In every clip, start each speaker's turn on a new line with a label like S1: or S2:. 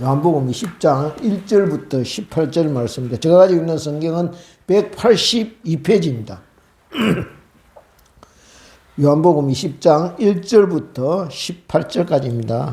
S1: 요한복음 10장 1절부터 18절 말씀입니다. 제가 가지고 있는 성경은 182페이지입니다. 요한복음 20장 1절부터 18절까지입니다.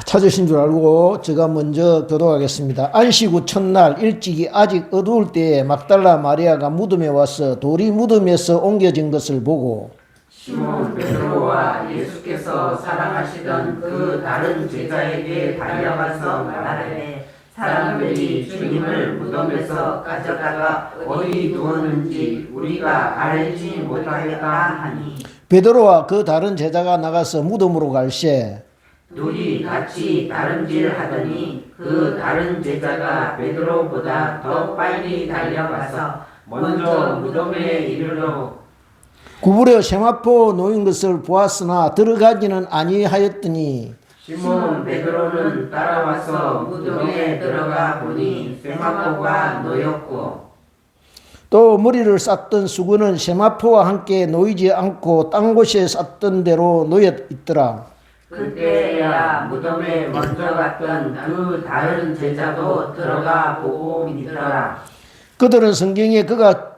S1: 찾으신 줄 알고 제가 먼저 교독하겠습니다. 안식 후 첫날 일찍이 아직 어두울 때에 막달라 마리아가 무덤에 와서 돌이 무덤에서 옮겨진 것을 보고
S2: 시몬 베드로와 예수께서 사랑하시던 그 다른 제자에게 달려가서 말하되 사람들이 주님을 무덤에서 가져다가 어디 두었는지 우리가 알지 못하겠다 하니
S1: 베드로와 그 다른 제자가 나가서 무덤으로 갈새
S2: 둘이 같이 다름질하더니 그 다른 제자가 베드로보다 더 빨리 달려가서 먼저 무덤에 이르러
S1: 구부려 세마포 놓인 것을 보았으나 들어가지는 아니하였더니
S2: 시몬 베드로는 따라와서 무덤에 들어가 보니 세마포가 놓였고
S1: 또 머리를 쌌던 수건은 세마포와 함께 놓이지 않고 딴 곳에 쌌던 대로 놓여 있더라.
S2: 그때야 무덤에 먼저 갔던 그 다른 제자도 들어가 보고 믿더라.
S1: 그들은 성경에 그가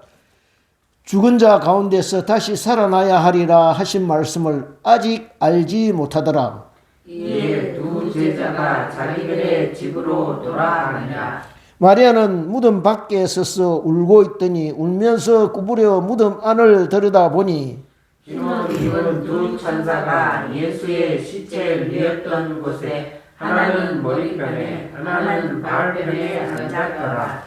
S1: 죽은 자 가운데서 다시 살아나야 하리라 하신 말씀을 아직 알지 못하더라.
S2: 이에 두 제자가 자기들의 집으로 돌아가니라.
S1: 마리아는 무덤 밖에 서서 울고 있더니 울면서 구부려 무덤 안을 들여다보니
S2: 시몬 입은 두 천사가 예수의 시체를 뉘었던 곳에 하나는 머리편에 하나는 발편에 앉았더라.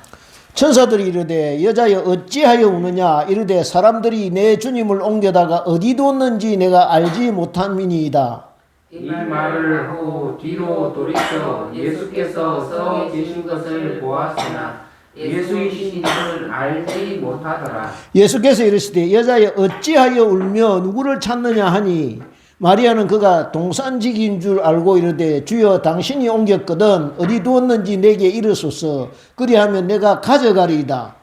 S1: 천사들이 이르되 여자여 어찌하여 우느냐 이르되 사람들이 내 주님을 옮겨다가 어디 뒀는지 내가 알지 못함이니이다.
S2: 이 말을 하고 뒤로 돌이켜 예수께서 서 계신 것을 보았으나 예수이신 줄 알지 못하더라.
S1: 예수께서 이르시되 여자여 어찌하여 울며 누구를 찾느냐 하니 마리아는 그가 동산직인 줄 알고 이르되 주여 당신이 옮겼거든 어디 두었는지 내게 이르소서 그리하면 내가 가져가리이다.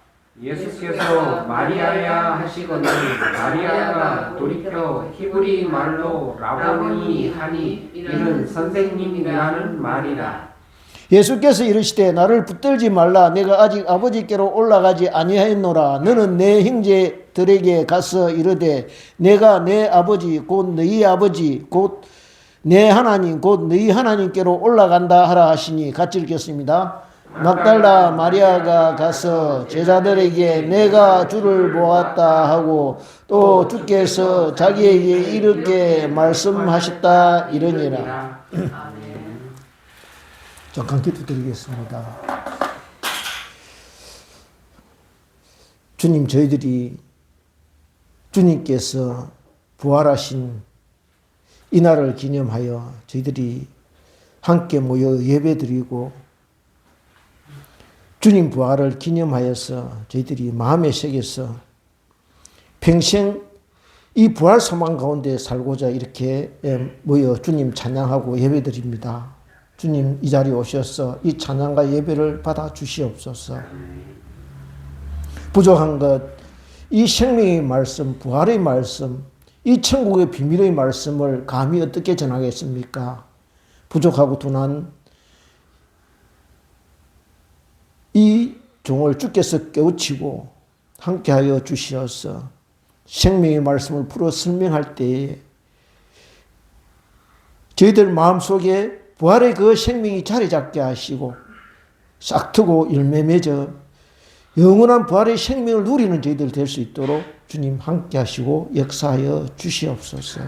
S2: 예수께서 마리아야 하시거늘 마리아가 돌이켜 히브리 말로 라보니 하니 이는 선생님이라는 말이라.
S1: 예수께서 이르시되 나를 붙들지 말라 내가 아직 아버지께로 올라가지 아니하였노라. 너는 내 형제들에게 가서 이르되 내가 내 아버지 곧 너희 아버지 곧 내 하나님 곧 너희 하나님께로 올라간다 하라 하시니 같이 읽겠습니다. 막달라 마리아가 가서 제자들에게 내가 주를 보았다 하고 또 주께서 자기에게 이렇게 말씀하셨다 이러니라. 잠깐 기도드리겠습니다. 주님, 저희들이 주님께서 부활하신 이날을 기념하여 저희들이 함께 모여 예배드리고 주님 부활을 기념하여서 저희들이 마음에 새겨서 평생 이 부활 소망 가운데 살고자 이렇게 모여 주님 찬양하고 예배드립니다. 주님 이 자리에 오셔서 이 찬양과 예배를 받아 주시옵소서. 부족한 것, 이 생명의 말씀, 부활의 말씀, 이 천국의 비밀의 말씀을 감히 어떻게 전하겠습니까? 부족하고 둔한 이 종을 주께서 깨우치고 함께하여 주시어서 생명의 말씀을 풀어 설명할 때에 저희들 마음속에 부활의 그 생명이 자리 잡게 하시고 싹트고 열매 맺어 영원한 부활의 생명을 누리는 저희들 될 수 있도록 주님 함께 하시고 역사하여 주시옵소서.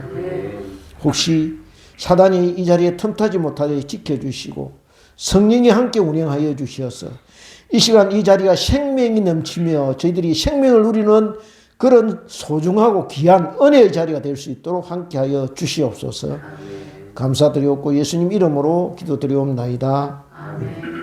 S1: 혹시 사단이 이 자리에 틈타지 못하게 지켜주시고 성령이 함께 운행하여 주시어서 이 시간 이 자리가 생명이 넘치며 저희들이 생명을 누리는 그런 소중하고 귀한 은혜의 자리가 될 수 있도록 함께하여 주시옵소서. 감사드리옵고 예수님 이름으로 기도드리옵나이다. 아멘.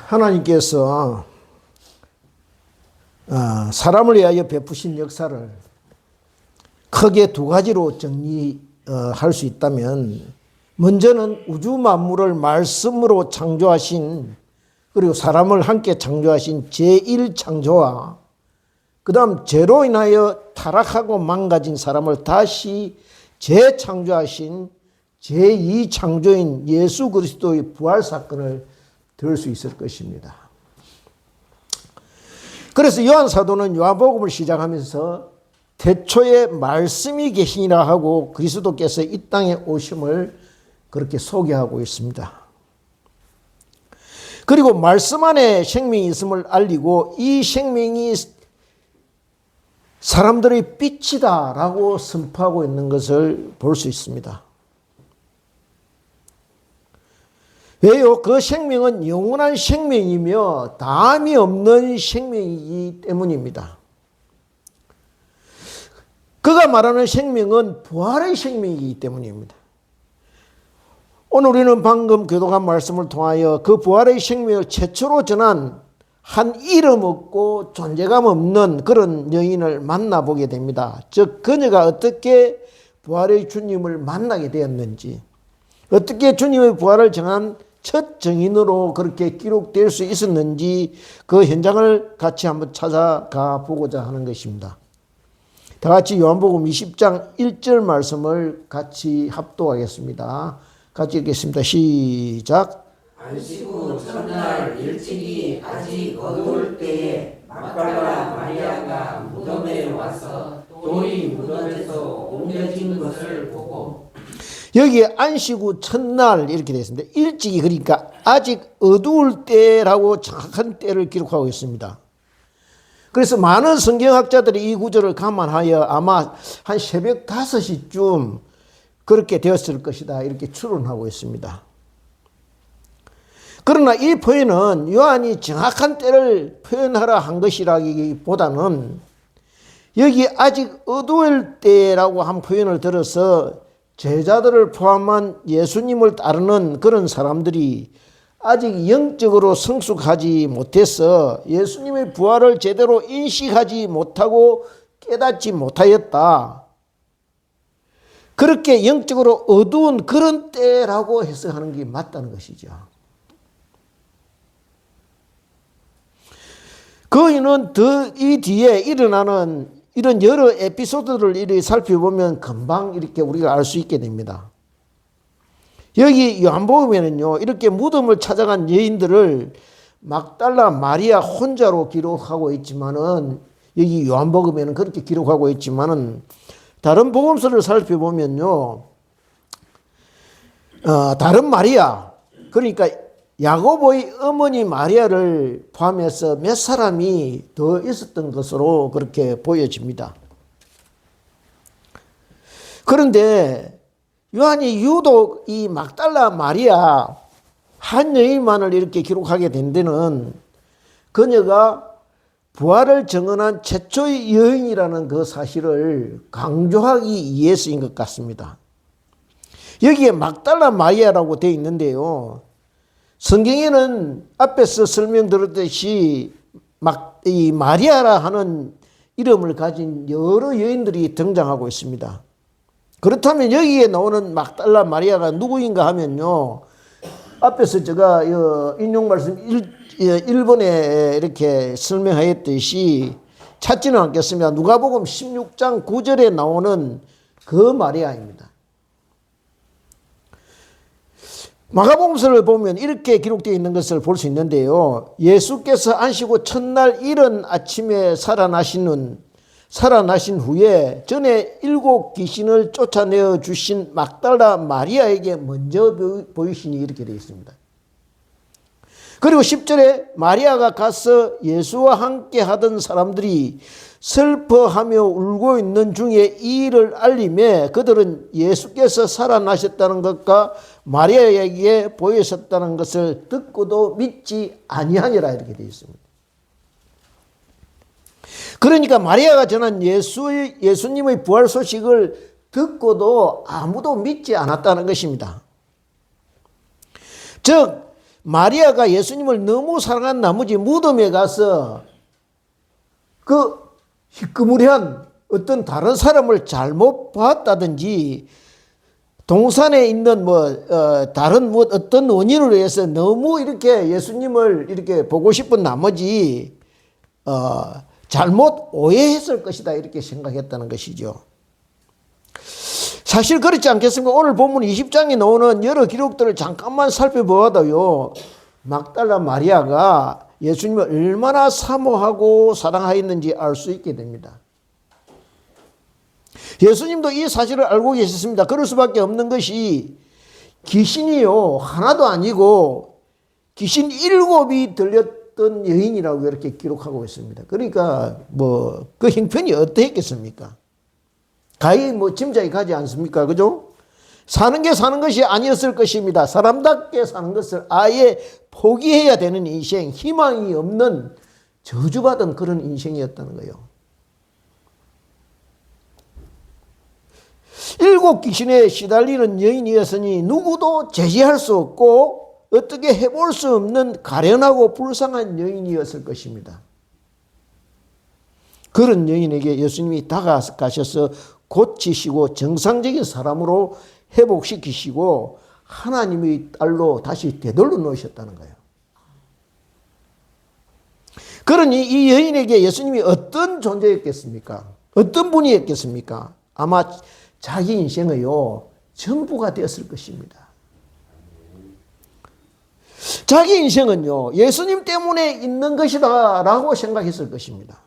S1: 하나님께서 사람을 위하여 베푸신 역사를 크게 두 가지로 정리할 수 있다면, 먼저는 우주 만물을 말씀으로 창조하신, 그리고 사람을 함께 창조하신 제1창조와 그 다음 죄로 인하여 타락하고 망가진 사람을 다시 재창조하신 제2창조인 예수 그리스도의 부활 사건을 들 수 있을 것입니다. 그래서 요한 사도는 요한복음을 시작하면서 태초에 말씀이 계시니라 하고 그리스도께서 이 땅에 오심을 그렇게 소개하고 있습니다. 그리고 말씀 안에 생명이 있음을 알리고 이 생명이 사람들의 빛이다라고 선포하고 있는 것을 볼 수 있습니다. 왜요? 그 생명은 영원한 생명이며 다함이 없는 생명이기 때문입니다. 그가 말하는 생명은 부활의 생명이기 때문입니다. 오늘 우리는 방금 교독한 말씀을 통하여 그 부활의 생명을 최초로 전한 한 이름 없고 존재감 없는 그런 여인을 만나보게 됩니다. 즉 그녀가 어떻게 부활의 주님을 만나게 되었는지, 어떻게 주님의 부활을 정한 첫 증인으로 그렇게 기록될 수 있었는지 그 현장을 같이 한번 찾아가 보고자 하는 것입니다. 다 같이 요한복음 20장 1절 말씀을 같이 합독하겠습니다. 같이 읽겠습니다. 시작.
S3: 안식 후 첫날 일찍이 아직 어두울 때에 막달라 마리아가 무덤에 와서 돌이 무덤에서 옮겨진 것을 보고,
S1: 여기에 안식 후 첫날 이렇게 되어 있습니다. 일찍이, 그러니까 아직 어두울 때라고 정확한 때를 기록하고 있습니다. 그래서 많은 성경학자들이 이 구절을 감안하여 아마 한 새벽 5시쯤 그렇게 되었을 것이다 이렇게 추론하고 있습니다. 그러나 이 표현은 요한이 정확한 때를 표현하라 한 것이라기보다는 여기 아직 어두울 때라고 한 표현을 들어서 제자들을 포함한 예수님을 따르는 그런 사람들이 아직 영적으로 성숙하지 못해서 예수님의 부활을 제대로 인식하지 못하고 깨닫지 못하였다. 그렇게 영적으로 어두운 그런 때라고 해석하는 게 맞다는 것이죠. 거인은 이 뒤에 일어나는 이런 여러 에피소드를 이렇게 살펴보면 금방 이렇게 우리가 알 수 있게 됩니다. 여기 요한복음에는요, 이렇게 무덤을 찾아간 여인들을 막달라 마리아 혼자로 기록하고 있지만은, 여기 요한복음에는 그렇게 기록하고 있지만은, 다른 복음서를 살펴보면요, 다른 마리아, 그러니까 야고보의 어머니 마리아를 포함해서 몇 사람이 더 있었던 것으로 그렇게 보여집니다. 그런데 요한이 유독 이 막달라 마리아 한 여인만을 이렇게 기록하게 된 데는 그녀가 부활을 증언한 최초의 여인이라는 그 사실을 강조하기 위해서인 것 같습니다. 여기에 막달라 마리아라고 되어 있는데요, 성경에는 앞에서 설명드렸듯이 이 마리아라 하는 이름을 가진 여러 여인들이 등장하고 있습니다. 그렇다면 여기에 나오는 막달라 마리아가 누구인가 하면요, 앞에서 제가 인용 말씀 1번에 이렇게 설명하였듯이 찾지는 않겠습니다. 누가복음 16장 9절에 나오는 그 마리아입니다. 마가복음서를 보면 이렇게 기록되어 있는 것을 볼 수 있는데요, 예수께서 안식 후 첫날 이른 아침에 살아나신 후에 전에 7 귀신을 쫓아내어 주신 막달라 마리아에게 먼저 보이시니 이렇게 되어 있습니다. 그리고 10절에 마리아가 가서 예수와 함께 하던 사람들이 슬퍼하며 울고 있는 중에 이 일을 알림에 그들은 예수께서 살아나셨다는 것과 마리아에게 보이셨다는 것을 듣고도 믿지 아니하니라 이렇게 되어 있습니다. 그러니까 마리아가 전한 예수님의 부활 소식을 듣고도 아무도 믿지 않았다는 것입니다. 즉 마리아가 예수님을 너무 사랑한 나머지 무덤에 가서 그 희끄무리한 어떤 다른 사람을 잘못 봤다든지 동산에 있는 다른 어떤 원인으로 해서 너무 이렇게 예수님을 이렇게 보고 싶은 나머지 잘못 오해했을 것이다 이렇게 생각했다는 것이죠. 사실 그렇지 않겠습니까? 오늘 본문 20장에 나오는 여러 기록들을 잠깐만 살펴보아도요, 막달라 마리아가 예수님을 얼마나 사모하고 사랑하였는지 알 수 있게 됩니다. 예수님도 이 사실을 알고 계셨습니다. 그럴 수밖에 없는 것이 귀신이요 하나도 아니고 귀신 7이 들렸던 여인이라고 이렇게 기록하고 있습니다. 그러니까 그 형편이 어떠했겠습니까? 가히 짐작이 가지 않습니까? 그죠? 사는 게 사는 것이 아니었을 것입니다. 사람답게 사는 것을 아예 포기해야 되는 인생, 희망이 없는 저주받은 그런 인생이었다는 거예요. 7 귀신에 시달리는 여인이었으니 누구도 제지할 수 없고 어떻게 해볼 수 없는 가련하고 불쌍한 여인이었을 것입니다. 그런 여인에게 예수님이 다가가셔서 고치시고 정상적인 사람으로 회복시키시고 하나님의 딸로 다시 되돌려 놓으셨다는 거예요. 그러니 이 여인에게 예수님이 어떤 존재였겠습니까? 어떤 분이었겠습니까? 아마 자기 인생의요 전부가 되었을 것입니다. 자기 인생은요 예수님 때문에 있는 것이다 라고 생각했을 것입니다.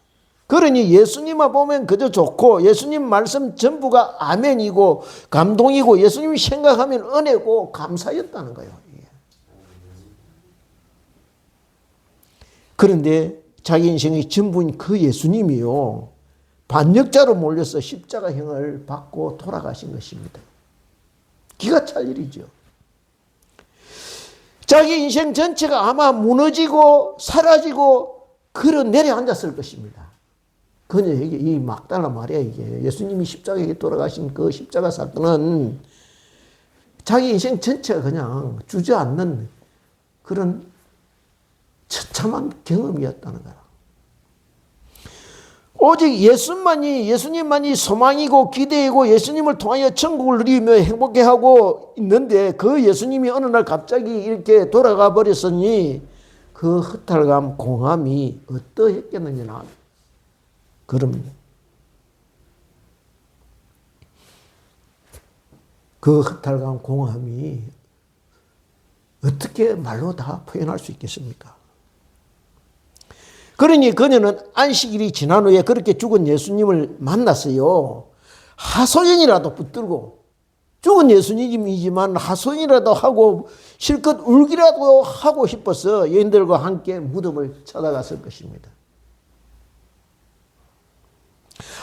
S1: 그러니 예수님만 보면 그저 좋고 예수님 말씀 전부가 아멘이고 감동이고 예수님이 생각하면 은혜고 감사였다는 거예요. 그런데 자기 인생의 전부인 그 예수님이요 반역자로 몰려서 십자가형을 받고 돌아가신 것입니다. 기가 찰 일이죠. 자기 인생 전체가 아마 무너지고 사라지고 내려앉았을 것입니다. 그녀에게 이 막달라 마리아에게 예수님이 십자가에 돌아가신 그 십자가 사건은 자기 인생 전체가 그냥 주저앉는 그런 처참한 경험이었다는 거야. 오직 예수님만이 소망이고 기대이고 예수님을 통하여 천국을 누리며 행복해하고 있는데 그 예수님이 어느 날 갑자기 이렇게 돌아가 버렸으니 그 허탈감, 공함이 어떠했겠느냐. 그럽니다. 그 허탈감, 공함이 어떻게 말로 다 표현할 수 있겠습니까? 그러니 그녀는 안식일이 지난 후에 그렇게 죽은 예수님을 만났어요. 하소연이라도 붙들고 죽은 예수님이지만 하소연이라도 하고 실컷 울기라도 하고 싶어서 여인들과 함께 무덤을 찾아갔을 것입니다.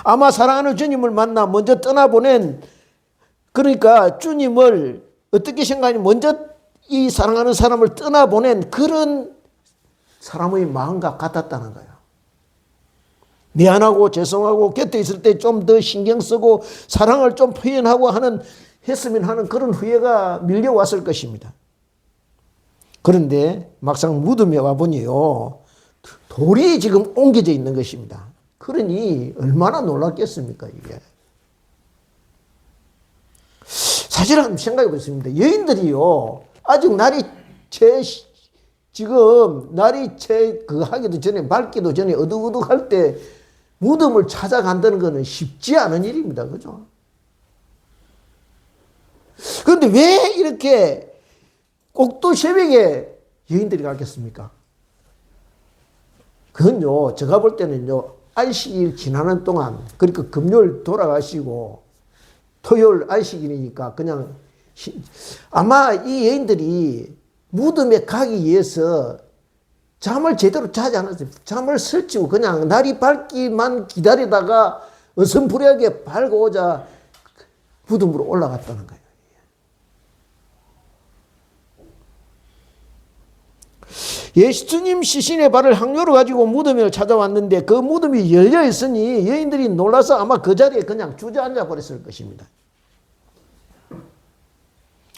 S1: 아마 사랑하는 주님을 만나 먼저 떠나보낸 그러니까 주님을 어떻게 생각하니 먼저 이 사랑하는 사람을 떠나보낸 그런 사람의 마음과 같았다는 거예요. 미안하고 죄송하고 곁에 있을 때 좀 더 신경 쓰고 사랑을 좀 표현하고 했으면 하는 그런 후회가 밀려왔을 것입니다. 그런데 막상 무덤에 와보니요 돌이 지금 옮겨져 있는 것입니다. 그러니 얼마나 놀랐겠습니까 이게. 사실 한번 생각해 보겠습니다. 여인들이요 아직 날이 하기도 전에 밝기도 전에 어둑어둑할 때 무덤을 찾아간다는 것은 쉽지 않은 일입니다. 그죠? 그런데 왜 이렇게 꼭두 새벽에 여인들이 갔겠습니까? 그건요 제가 볼 때는요 안식일 지나는 동안 그러니까 금요일 돌아가시고 토요일 안식일이니까 그냥 아마 이 여인들이 무덤에 가기 위해서 잠을 제대로 자지 않았어요. 잠을 설치고 그냥 날이 밝기만 기다리다가 어슴푸레하게 밝아오자 무덤으로 올라갔다는 거예요. 예수님 시신의 발을 항요로 가지고 무덤을 찾아왔는데 그 무덤이 열려 있으니 여인들이 놀라서 아마 그 자리에 그냥 주저앉아 버렸을 것입니다.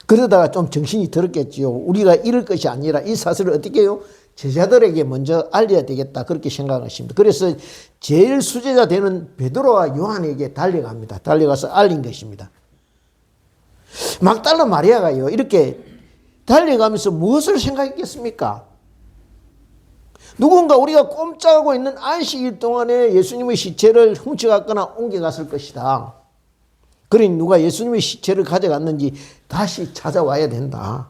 S1: 그러다가 좀 정신이 들었겠지요. 우리가 이럴 것이 아니라 이 사실을 어떻게 해요? 제자들에게 먼저 알려야 되겠다. 그렇게 생각하십니다. 그래서 제일 수제자 되는 베드로와 요한에게 달려갑니다. 달려가서 알린 것입니다. 막달라 마리아가요, 이렇게 달려가면서 무엇을 생각했겠습니까? 누군가 우리가 꼼짝하고 있는 안식일 동안에 예수님의 시체를 훔쳐갔거나 옮겨갔을 것이다. 그러니 누가 예수님의 시체를 가져갔는지 다시 찾아와야 된다.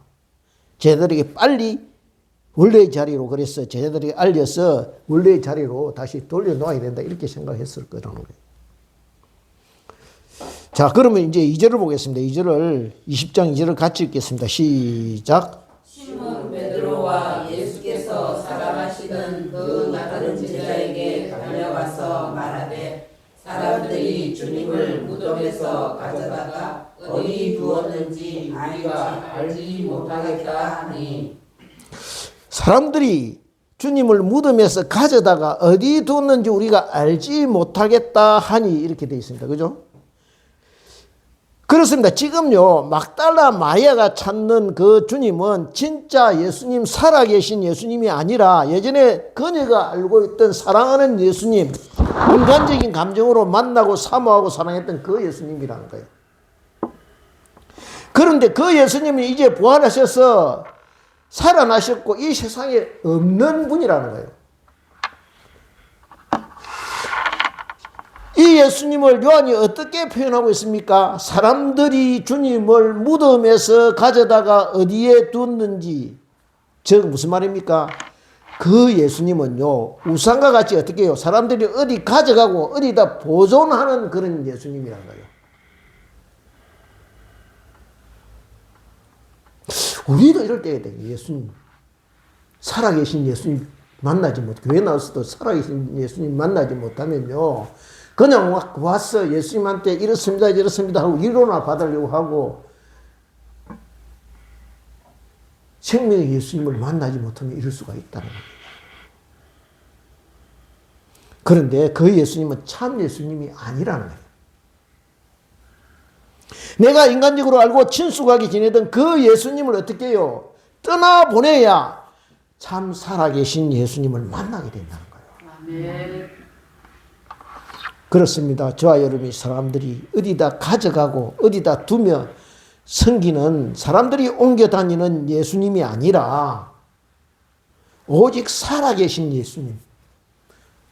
S1: 제자들에게 빨리 원래의 자리로, 그래서 제자들에게 알려서 원래의 자리로 다시 돌려놓아야 된다. 이렇게 생각했을 거라는 거예요. 자, 그러면 이제 2절을 보겠습니다. 2절을 20장 2절을 같이 읽겠습니다. 시작.
S3: 시몬 베드로와 예수께서 사랑하시는 그 다른 제자에게 달려와서 말하되 사람들이 주님을 무덤에서 가져다가 어디 두었는지 우리가 알지 못하겠다 하니.
S1: 사람들이 주님을 무덤에서 가져다가 어디 두었는지 우리가 알지 못하겠다 하니, 이렇게 되어 있습니다. 그죠? 그렇습니다. 지금요, 막달라 마리아가 찾는 그 주님은 진짜 예수님, 살아계신 예수님이 아니라 예전에 그녀가 알고 있던 사랑하는 예수님, 인간적인 감정으로 만나고 사모하고 사랑했던 그 예수님이라는 거예요. 그런데 그 예수님이 이제 부활하셔서 살아나셨고 이 세상에 없는 분이라는 거예요. 이 예수님을 요한이 어떻게 표현하고 있습니까? 사람들이 주님을 무덤에서 가져다가 어디에 뒀는지, 즉 무슨 말입니까? 그 예수님은요, 우상과 같이 어떻게 해요? 사람들이 어디 가져가고 어디다 보존하는 그런 예수님이란 거예요. 우리도 이럴 때가 돼요. 예수님, 살아계신 예수님 만나지 못, 교회 나와서도 살아계신 예수님 만나지 못하면요, 그냥 와서 예수님한테 이렇습니다, 이렇습니다 하고 위로나 받으려고 하고 생명의 예수님을 만나지 못하면 이럴 수가 있다는 거예요. 그런데 그 예수님은 참 예수님이 아니라는 거예요. 내가 인간적으로 알고 친숙하게 지내던 그 예수님을 어떻게 해요? 떠나보내야 참 살아계신 예수님을 만나게 된다는 거예요.
S3: 아멘.
S1: 그렇습니다. 저와 여러분이 사람들이 어디다 가져가고 어디다 두며 섬기는, 사람들이 옮겨 다니는 예수님이 아니라 오직 살아계신 예수님,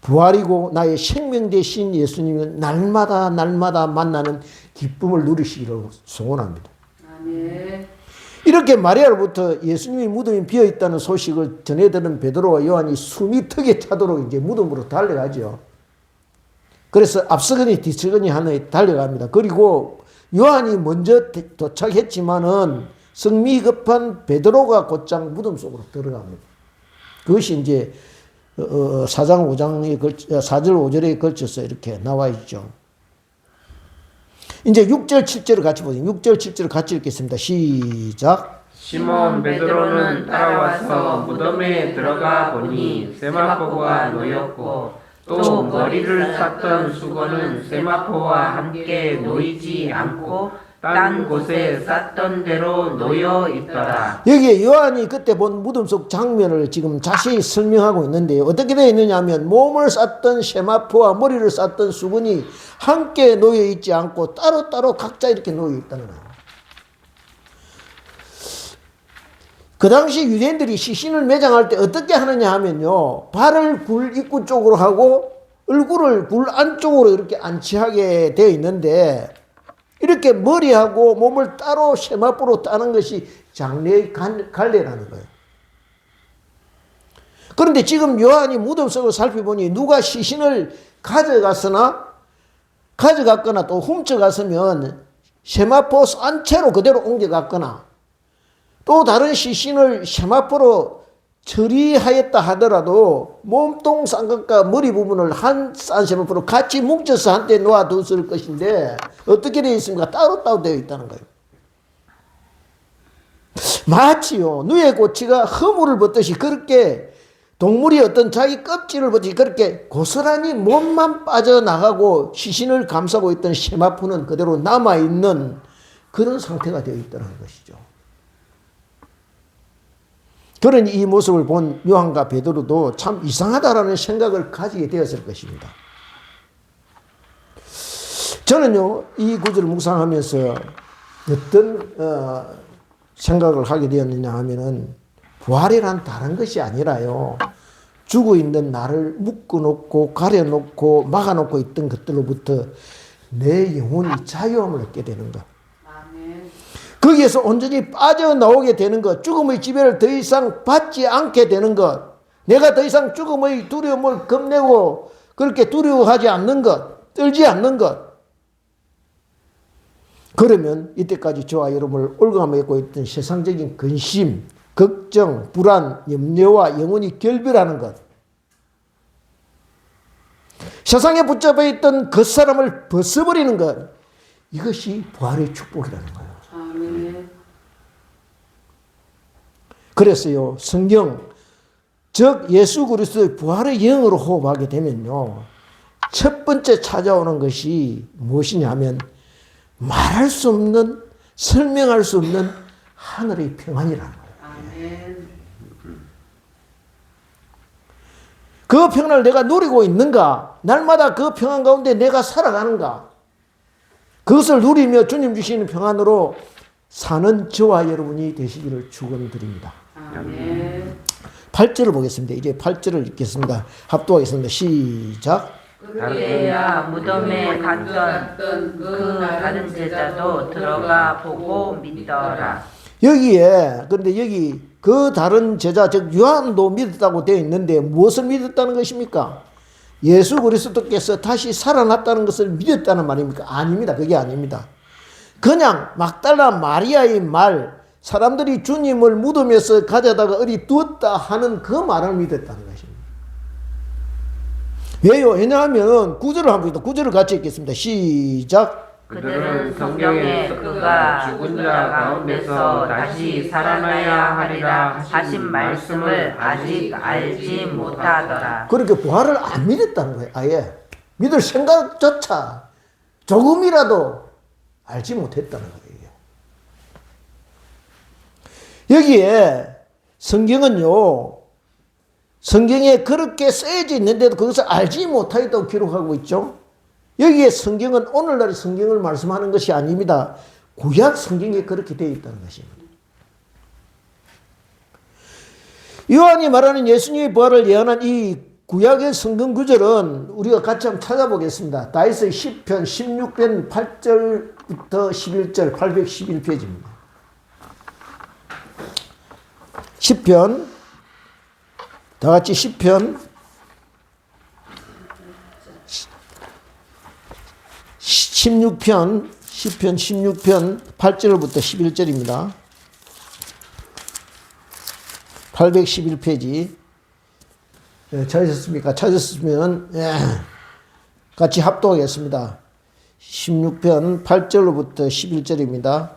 S1: 부활이고 나의 생명 되신 예수님을 날마다 만나는 기쁨을 누리시기를 소원합니다.
S3: 아멘.
S1: 이렇게 마리아로부터 예수님의 무덤이 비어있다는 소식을 전해들은 베드로와 요한이 숨이 턱에 차도록 이제 무덤으로 달려가죠. 그래서 앞서거니 뒤서거니 하나 달려갑니다. 그리고 요한이 먼저 도착했지만은 성미 급한 베드로가 곧장 무덤 속으로 들어갑니다. 그것이 이제 4장 5장에 4절 5절에 걸쳐서 이렇게 나와 있죠. 이제 6절 7절을 같이 보세요. 6절 7절을 같이 읽겠습니다. 시작.
S2: 시몬 베드로는 따라와서 무덤에 들어가 보니 세마포가 놓였고 또 머리를 쌌던 수건은 세마포와 함께 놓이지 않고 딴 곳에 쌌던 대로 놓여 있더라.
S1: 여기에 요한이 그때 본 무덤 속 장면을 지금 자세히 설명하고 있는데요. 어떻게 되어 있느냐 하면 몸을 쌌던 세마포와 머리를 쌌던 수건이 함께 놓여 있지 않고 따로따로 각자 이렇게 놓여 있다는 거예요. 그 당시 유대인들이 시신을 매장할 때 어떻게 하느냐 하면요, 발을 굴 입구 쪽으로 하고 얼굴을 굴 안쪽으로 이렇게 안치하게 되어 있는데, 이렇게 머리하고 몸을 따로 세마포로 따는 것이 장례의 갈례라는 거예요. 그런데 지금 요한이 무덤 속을 살펴보니 누가 시신을 가져갔거나 또 훔쳐갔으면 세마포 싼 채로 그대로 옮겨갔거나 또 다른 시신을 세마포로 처리하였다 하더라도 몸통 싼 것과 머리 부분을 한 싼 세마포로 같이 뭉쳐서 한때 놓아뒀을 것인데 어떻게 되어 있습니까? 따로따로 되어 있다는 거예요. 마치요, 누에 고치가 허물을 벗듯이 그렇게 동물이 어떤 자기 껍질을 벗듯이 그렇게 고스란히 몸만 빠져나가고 시신을 감싸고 있던 세마포는 그대로 남아있는 그런 상태가 되어 있다는 것이죠. 그런 이 모습을 본 요한과 베드로도 참 이상하다라는 생각을 가지게 되었을 것입니다. 저는요, 이 구절을 묵상하면서 어떤 생각을 하게 되었느냐 하면은, 부활이란 다른 것이 아니라요, 죽어 있는 나를 묶어놓고 가려놓고 막아놓고 있던 것들로부터 내 영혼이 자유함을 얻게 되는 것.
S3: 아멘.
S1: 거기에서 온전히 빠져나오게 되는 것, 죽음의 지배를 더 이상 받지 않게 되는 것, 내가 더 이상 죽음의 두려움을 겁내고 그렇게 두려워하지 않는 것, 떨지 않는 것. 그러면 이때까지 저와 여러분을 올가매고 있던 세상적인 근심, 걱정, 불안, 염려와 영원히 결별하는 것, 세상에 붙잡아 있던 겉사람을 벗어버리는 것, 이것이 부활의 축복이라는 거예요.
S3: 아멘.
S1: 그래서요, 성경, 즉 예수 그리스도의 부활의 영으로 호흡하게 되면요, 첫 번째 찾아오는 것이 무엇이냐 하면, 말할 수 없는, 설명할 수 없는 하늘의 평안이라는 거예요.
S3: 아멘.
S1: 그 평안을 내가 누리고 있는가? 날마다 그 평안 가운데 내가 살아가는가? 그것을 누리며 주님 주시는 평안으로 사는 저와 여러분이 되시기를 축원드립니다.
S3: 아멘.
S1: 8절을 보겠습니다. 이제 8절을 읽겠습니다. 합독하겠습니다. 시작.
S2: 그때야 무덤에 갔던 그 다른 제자도 들어가 보고 믿더라.
S1: 여기에, 그런데 여기 그 다른 제자, 즉 요한도 믿었다고 되어 있는데 무엇을 믿었다는 것입니까? 예수 그리스도께서 다시 살아났다는 것을 믿었다는 말입니까? 아닙니다. 그게 아닙니다. 그냥 막달라 마리아의 말, 사람들이 주님을 무덤에서 가져다가 어디 두었다 하는 그 말을 믿었다는 것입니다. 왜요? 왜냐하면 구절을 한번 봅니다. 구절을 같이 읽겠습니다. 시작.
S2: 그들은 성경에 그가 죽은 자 가운데서 다시 살아나야 하리라 하신 말씀을 아직 알지 못하더라.
S1: 그렇게 부활을 안 믿었다는 거예요. 아예 믿을 생각조차 조금이라도 알지 못했다는 거예요. 여기에 성경은요, 성경에 그렇게 쓰여져 있는데도 그것을 알지 못하였다고 기록하고 있죠. 여기에 성경은 오늘날의 성경을 말씀하는 것이 아닙니다. 구약 성경에 그렇게 되어 있다는 것입니다. 요한이 말하는 예수님의 부활을 예언한 이 구약의 성경 구절은 우리가 같이 한번 찾아보겠습니다. 다윗의 시편 16편 8절부터 11절 811페이지입니다. 시편, 다 같이 시편 16편 8절부터 11절입니다. 811페이지. 찾으셨습니까? 찾으셨으면 같이 합독하겠습니다. 16편 8절로부터 11절입니다.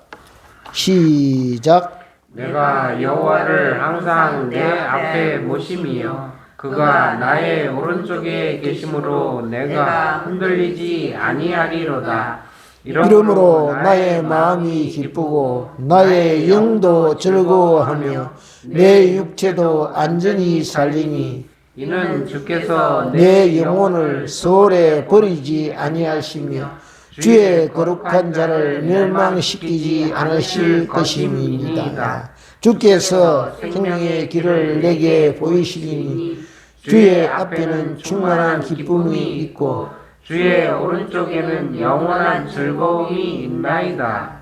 S1: 시작.
S2: 내가 여호와를 항상 내 앞에 모심이요 그가 나의 오른쪽에 계심으로 내가 흔들리지 아니하리로다.
S1: 이러므로 나의 마음이 기쁘고 나의 영도 즐거워하며 내 육체도 안전히 살리니
S2: 이는 주께서
S1: 내 영혼을 소홀에 버리지 아니하시며 주의 거룩한 자를 멸망시키지 않으실 것임이니이다. 주께서 생명의 길을 내게 보이시리니 주의 앞에는 충만한 기쁨이 있고
S2: 주의 오른쪽에는 영원한 즐거움이 있나이다.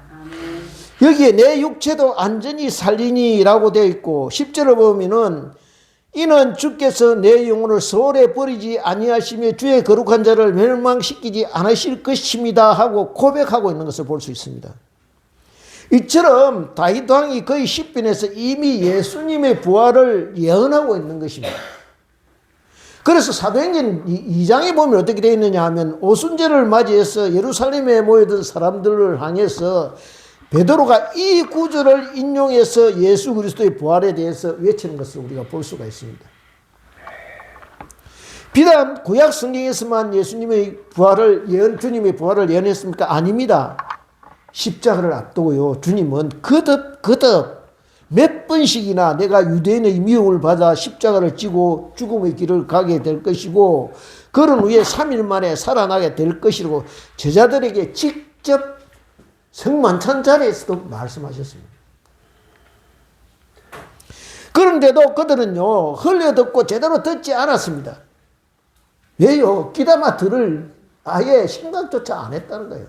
S1: 여기에 내 육체도 안전히 살리니 라고 되어 있고 10절을 보면은 이는 주께서 내 영혼을 소홀에 버리지 아니하시며 주의 거룩한 자를 멸망시키지 않으실 것입니다 하고 고백하고 있는 것을 볼 수 있습니다. 이처럼 다윗 왕이 거의 10편에서 이미 예수님의 부활을 예언하고 있는 것입니다. 그래서 사도행전 2장에 보면 어떻게 되어 있느냐 하면 오순절을 맞이해서 예루살렘에 모여든 사람들을 향해서 베드로가 이 구절을 인용해서 예수 그리스도의 부활에 대해서 외치는 것을 우리가 볼 수가 있습니다. 비단 구약 성경에서만 예수님의 부활을 주님의 부활을 예언했습니까? 아닙니다. 십자가를 앞두고요, 주님은 거듭 몇 번씩이나 내가 유대인의 미움을 받아 십자가를 지고 죽음의 길을 가게 될 것이고 그런 후에 3일 만에 살아나게 될 것이라고 제자들에게 직접 성만찬 자리에서도 말씀하셨습니다. 그런데도 그들은요 흘려듣고 제대로 듣지 않았습니다. 왜요? 귀담아 들을 아예 생각조차 안 했다는 거예요.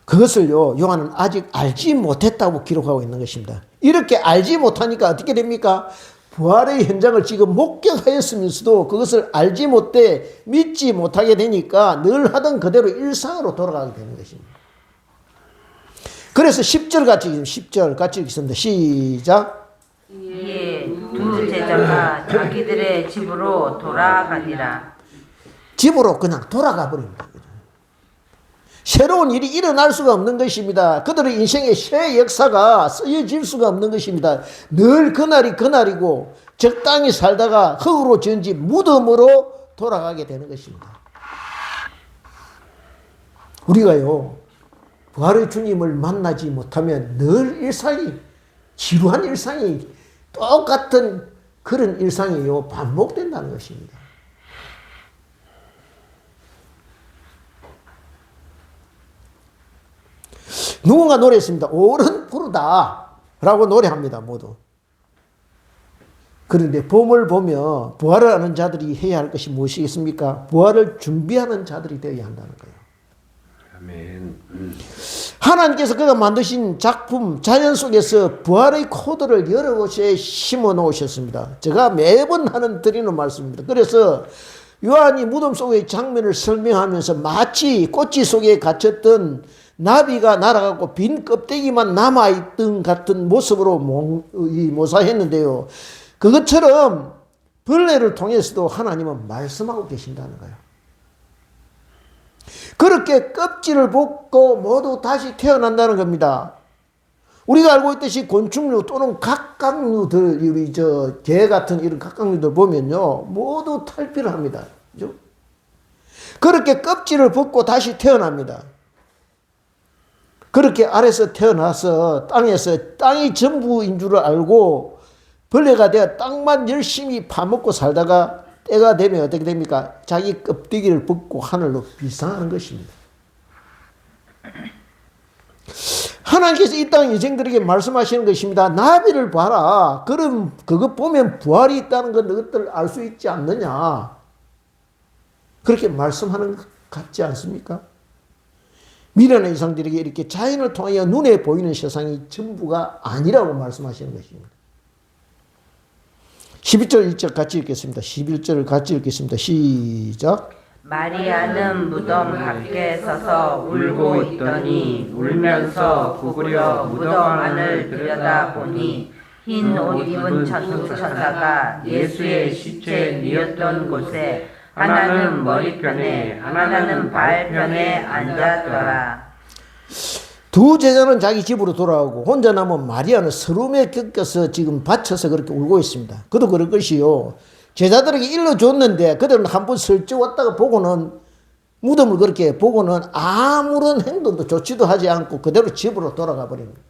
S1: 그것을요 요한은 아직 알지 못했다고 기록하고 있는 것입니다. 이렇게 알지 못하니까 어떻게 됩니까? 부활의 현장을 지금 목격하였으면서도 그것을 알지 못해 믿지 못하게 되니까 늘 하던 그대로 일상으로 돌아가게 되는 것입니다. 그래서 10절 같이 10절 같이 읽겠습니다. 시작.
S4: 이에 두 제자가 자기들의 집으로 돌아가니라.
S1: 집으로 그냥 돌아가 버립니다. 새로운 일이 일어날 수가 없는 것입니다. 그들의 인생의 새 역사가 쓰여질 수가 없는 것입니다. 늘 그날이 그날이고 적당히 살다가 흙으로 지은 집 무덤으로 돌아가게 되는 것입니다. 우리가요 부활의 주님을 만나지 못하면 늘 일상이 지루한 일상이 똑같은 그런 일상이요 반복된다는 것입니다. 누군가 노래했습니다. 오른 푸르다 라고 노래합니다. 모두. 그런데 봄을 보며 부활을 하는 자들이 해야 할 것이 무엇이겠습니까? 부활을 준비하는 자들이 되어야 한다는 거예요.
S2: 아멘.
S1: 하나님께서 그가 만드신 작품 자연 속에서 부활의 코드를 여러 곳에 심어 놓으셨습니다. 제가 매번 드리는 말씀입니다. 그래서 요한이 무덤 속의 장면을 설명하면서 마치 꽃지 속에 갇혔던 나비가 날아가고 빈 껍데기만 남아있던 같은 모습으로 모사했는데요. 그것처럼 벌레를 통해서도 하나님은 말씀하고 계신다는 거예요. 그렇게 껍질을 벗고 모두 다시 태어난다는 겁니다. 우리가 알고 있듯이 곤충류 또는 각각류들, 개 같은 이런 각각류들 보면요, 모두 탈피를 합니다. 그죠? 그렇게 껍질을 벗고 다시 태어납니다. 그렇게 아래서 태어나서 땅에서 땅이 전부인 줄 알고 벌레가 되어 땅만 열심히 파먹고 살다가 때가 되면 어떻게 됩니까? 자기 껍데기를 벗고 하늘로 비상하는 것입니다. 하나님께서 이 땅 인생들에게 말씀하시는 것입니다. 나비를 봐라. 그럼 그것 보면 부활이 있다는 건 너희들 알 수 있지 않느냐. 그렇게 말씀하는 것 같지 않습니까? 미련한 이상들에게 이렇게 자연을 통하여 눈에 보이는 세상이 전부가 아니라고 말씀하시는 것입니다. 11절 1절 같이 읽겠습니다. 11절을 같이 읽겠습니다. 시작.
S4: 마리아는 무덤 밖에 서서 울고 있더니 울면서 구부려 무덤 안을 들여다보니 흰 옷 입은 두 천사가 예수의 시체 뉘었던 곳에 하나는 머리편에 하나는 발편에 앉았더라.
S1: 두 제자는 자기 집으로 돌아오고 혼자 남은 마리아는 서름에 꺾여서 지금 받쳐서 그렇게 울고 있습니다. 그도 그럴 것이요. 제자들에게 일러줬는데 그들은 한번 슬쩍 왔다가 보고는 무덤을 그렇게 보고는 아무런 행동도 조치도 하지 않고 그대로 집으로 돌아가 버립니다.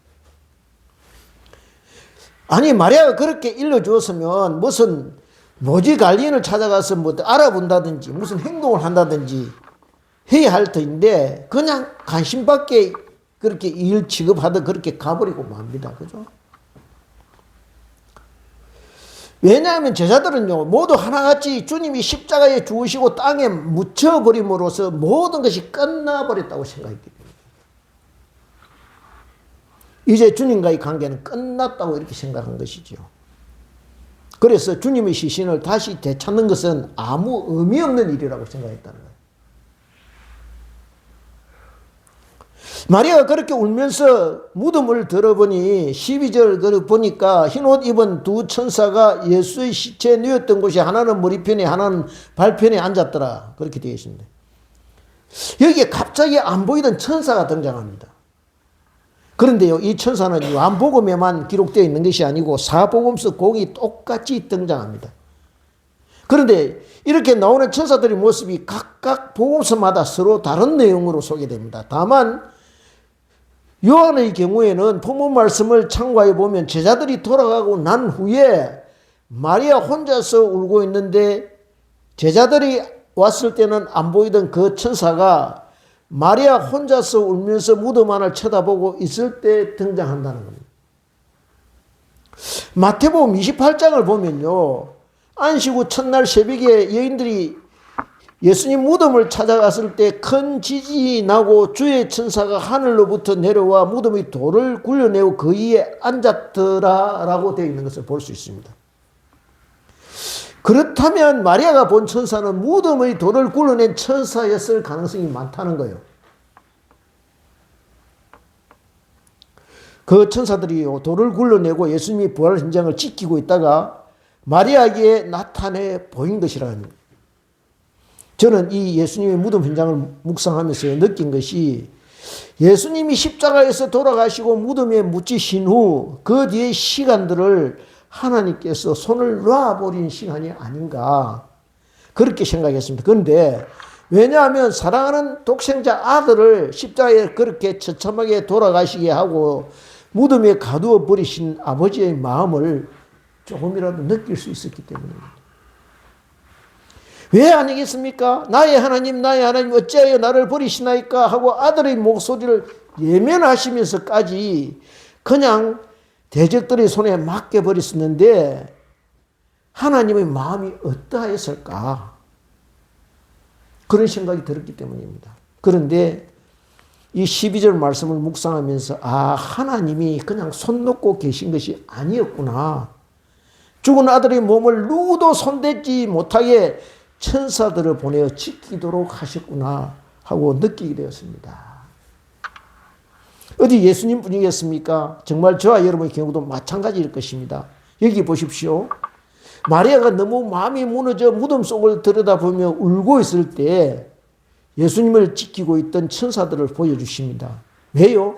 S1: 아니 마리아가 그렇게 일러주었으면 무슨 모지 관리인을 찾아가서 뭐 알아본다든지 무슨 행동을 한다든지 해야 할 터인데 그냥 관심밖에 그렇게 일 취급하듯 그렇게 가버리고 맙니다. 그죠? 왜냐하면 제자들은요 모두 하나같이 주님이 십자가에 죽으시고 땅에 묻혀버림으로써 모든 것이 끝나버렸다고 생각했기 때문에 이제 주님과의 관계는 끝났다고 이렇게 생각한 것이죠. 그래서 주님의 시신을 다시 되찾는 것은 아무 의미 없는 일이라고 생각했다는 거예요. 마리아가 그렇게 울면서 무덤을 들어보니 12절 보니까 흰옷 입은 두 천사가 예수의 시체에 누웠던 곳이 하나는 머리편에 하나는 발편에 앉았더라. 그렇게 되어 있습니다. 여기에 갑자기 안 보이던 천사가 등장합니다. 그런데요, 이 천사는 요한복음에만 기록되어 있는 것이 아니고 사복음서 곡이 똑같이 등장합니다. 그런데 이렇게 나오는 천사들의 모습이 각각 복음서마다 서로 다른 내용으로 소개됩니다. 다만 요한의 경우에는 본문 말씀을 참고해 보면 제자들이 돌아가고 난 후에 마리아 혼자서 울고 있는데 제자들이 왔을 때는 안 보이던 그 천사가 마리아 혼자서 울면서 무덤 안을 쳐다보고 있을 때 등장한다는 겁니다. 마태복음 28장을 보면요, 안식 후 첫날 새벽에 여인들이 예수님 무덤을 찾아갔을 때 큰 지진이 나고 주의 천사가 하늘로부터 내려와 무덤의 돌을 굴려내고 그 위에 앉았더라라고 되어 있는 것을 볼 수 있습니다. 그렇다면 마리아가 본 천사는 무덤의 돌을 굴려낸 천사였을 가능성이 많다는 거예요. 그 천사들이 돌을 굴려내고 예수님이 부활 현장을 지키고 있다가 마리아에게 나타내 보인 것이라는 겁니다. 저는 이 예수님의 무덤 현장을 묵상하면서 느낀 것이 예수님이 십자가에서 돌아가시고 무덤에 묻히신 후 그 뒤의 시간들을 하나님께서 손을 놔버린 시간이 아닌가 그렇게 생각했습니다. 그런데 왜냐하면 사랑하는 독생자 아들을 십자가에 그렇게 처참하게 돌아가시게 하고 무덤에 가두어 버리신 아버지의 마음을 조금이라도 느낄 수 있었기 때문입니다. 왜 아니겠습니까? 나의 하나님 어찌하여 나를 버리시나이까 하고 아들의 목소리를 예면하시면서까지 그냥 대적들의 손에 맡겨버렸었는데 하나님의 마음이 어떠하였을까? 그런 생각이 들었기 때문입니다. 그런데 이 12절 말씀을 묵상하면서 하나님이 그냥 손 놓고 계신 것이 아니었구나. 죽은 아들의 몸을 누구도 손대지 못하게 천사들을 보내어 지키도록 하셨구나 하고 느끼게 되었습니다. 어디 예수님 뿐이겠습니까? 정말 저와 여러분의 경우도 마찬가지일 것입니다. 여기 보십시오. 마리아가 너무 마음이 무너져 무덤 속을 들여다보며 울고 있을 때 예수님을 지키고 있던 천사들을 보여주십니다. 왜요?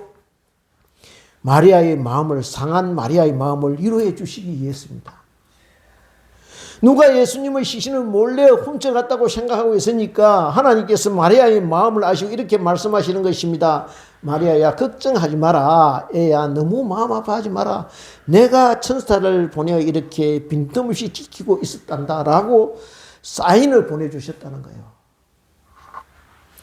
S1: 마리아의 마음을, 상한 마리아의 마음을 위로해 주시기 위해서입니다. 누가 예수님의 시신을 몰래 훔쳐갔다고 생각하고 있으니까 하나님께서 마리아의 마음을 아시고 이렇게 말씀하시는 것입니다. 마리아야, 걱정하지 마라. 애야, 너무 마음 아파하지 마라. 내가 천사를 보내어 이렇게 빈틈없이 지키고 있었단다 라고 사인을 보내주셨다는 거예요.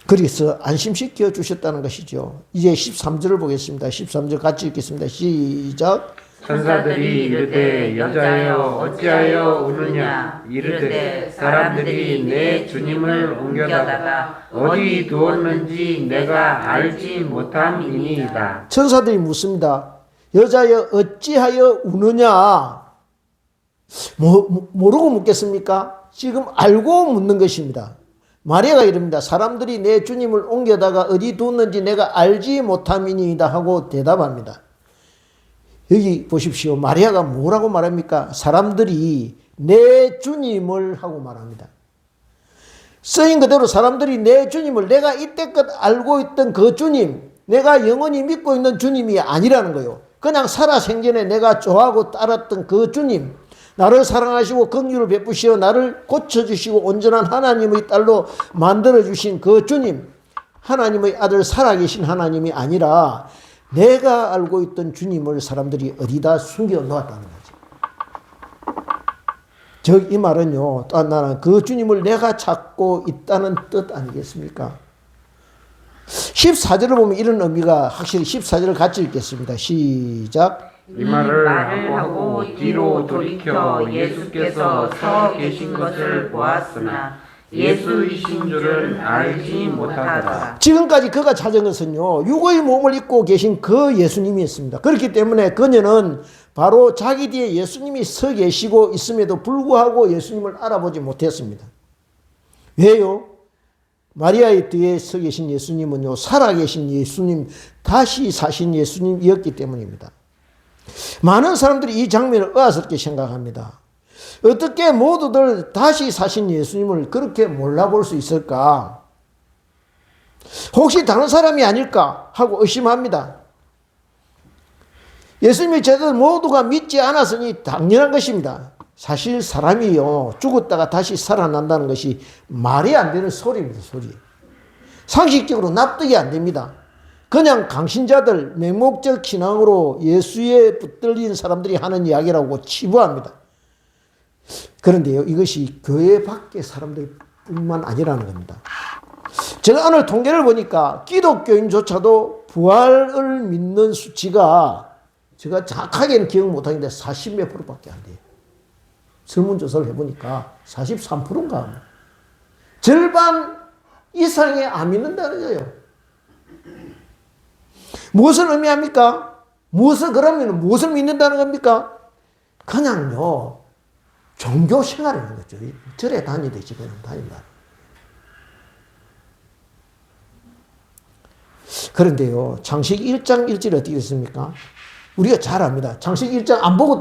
S1: 그래서 안심시켜 주셨다는 것이죠. 이제 13절을 보겠습니다. 13절 같이 읽겠습니다. 시작.
S2: 천사들이 이르되 여자여 어찌하여 우느냐 이르되 사람들이 내 주님을 옮겨다가 어디 두었는지 내가 알지 못함이니이다.
S1: 천사들이 묻습니다. 여자여 어찌하여 우느냐? 모르고 묻겠습니까? 지금 알고 묻는 것입니다. 마리아가 이릅니다. 사람들이 내 주님을 옮겨다가 어디 두었는지 내가 알지 못함이니이다 하고 대답합니다. 여기 보십시오. 마리아가 뭐라고 말합니까? 사람들이 내 주님을 하고 말합니다. 쓰인 그대로 사람들이 내 주님을, 내가 이때껏 알고 있던 그 주님, 내가 영원히 믿고 있는 주님이 아니라는 거예요. 그냥 살아생전에 내가 좋아하고 따랐던 그 주님, 나를 사랑하시고 긍휼을 베푸시어 나를 고쳐주시고 온전한 하나님의 딸로 만들어주신 그 주님, 하나님의 아들 살아계신 하나님이 아니라 내가 알고 있던 주님을 사람들이 어디다 숨겨 놓았다는 거죠. 즉 이 말은요, 또 하나는 그 주님을 내가 찾고 있다는 뜻 아니겠습니까? 14절을 보면 이런 의미가 확실히 14절을 같이 읽겠습니다. 시작.
S2: 이 말을 하고 뒤로 돌이켜 예수께서 서 계신 것을 보았으나 예수이신 줄은 알지 못하더라.
S1: 지금까지 그가 찾은 것은요, 육의 몸을 입고 계신 그 예수님이었습니다. 그렇기 때문에 그녀는 바로 자기 뒤에 예수님이 서 계시고 있음에도 불구하고 예수님을 알아보지 못했습니다. 왜요? 마리아의 뒤에 서 계신 예수님은요, 살아계신 예수님, 다시 사신 예수님이었기 때문입니다. 많은 사람들이 이 장면을 의아스럽게 생각합니다. 어떻게 모두들 다시 사신 예수님을 그렇게 몰라볼 수 있을까? 혹시 다른 사람이 아닐까 하고 의심합니다. 예수님의 제자들 모두가 믿지 않았으니 당연한 것입니다. 사실 사람이요, 죽었다가 다시 살아난다는 것이 말이 안 되는 소리입니다. 소리. 상식적으로 납득이 안 됩니다. 그냥 강신자들, 맹목적 신앙으로 예수에 붙들린 사람들이 하는 이야기라고 치부합니다. 그런데요, 이것이 교회 밖의 사람들뿐만 아니라는 겁니다. 제가 오늘 통계를 보니까 기독교인조차도 부활을 믿는 수치가 제가 정확하게는 기억 못하는데 40몇 프로밖에 안 돼요. 설문조사를 해보니까 43%인가. 절반 이상이 안 믿는다는 거예요. 무엇을 의미합니까? 그러면 무엇을 믿는다는 겁니까? 그냥요, 종교 생활이라는 거죠. 절에 다니듯이 그냥 다닌다. 그런데요, 창세기 1장 1절이 어떻게 있습니까? 우리가 잘 압니다. 창세기 1장 안 보고